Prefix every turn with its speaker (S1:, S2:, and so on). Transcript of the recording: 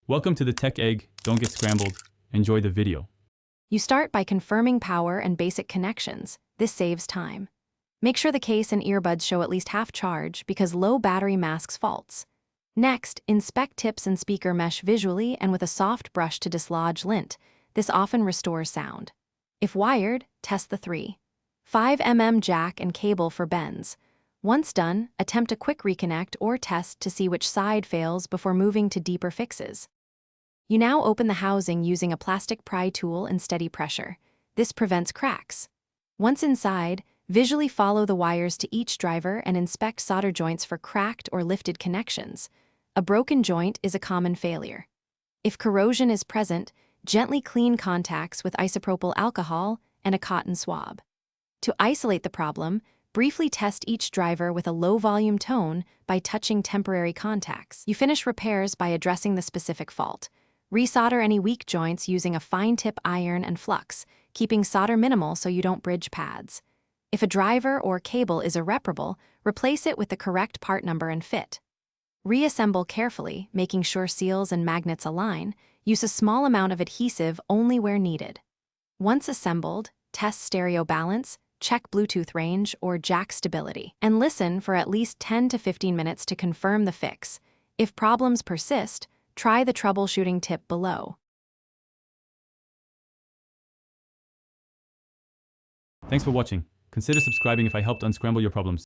S1: Welcome to the Tech Egg. Don't get scrambled. Enjoy the video.
S2: You start by confirming power and basic connections. This saves time. Make sure the case and earbuds show at least half charge because low battery masks faults. Next, inspect tips and speaker mesh visually and with a soft brush to dislodge lint. This often restores sound. If wired, test the 3.5 mm jack and cable for bends. Once done, attempt a quick reconnect or test to see which side fails before moving to deeper fixes. You now open the housing using a plastic pry tool and steady pressure. This prevents cracks. Once inside, visually follow the wires to each driver and inspect solder joints for cracked or lifted connections. A broken joint is a common failure. If corrosion is present, gently clean contacts with isopropyl alcohol and a cotton swab. To isolate the problem, briefly test each driver with a low-volume tone by touching temporary contacts. You finish repairs by addressing the specific fault. Resolder any weak joints using a fine-tip iron and flux, keeping solder minimal so you don't bridge pads. If a driver or cable is irreparable, replace it with the correct part number and fit. Reassemble carefully, making sure seals and magnets align. Use a small amount of adhesive only where needed. Once assembled, test stereo balance, check Bluetooth range or jack stability, and listen for at least 10 to 15 minutes to confirm the fix. If problems persist, try the troubleshooting tip below.
S1: Thanks for watching. Consider subscribing if I helped unscramble your problems.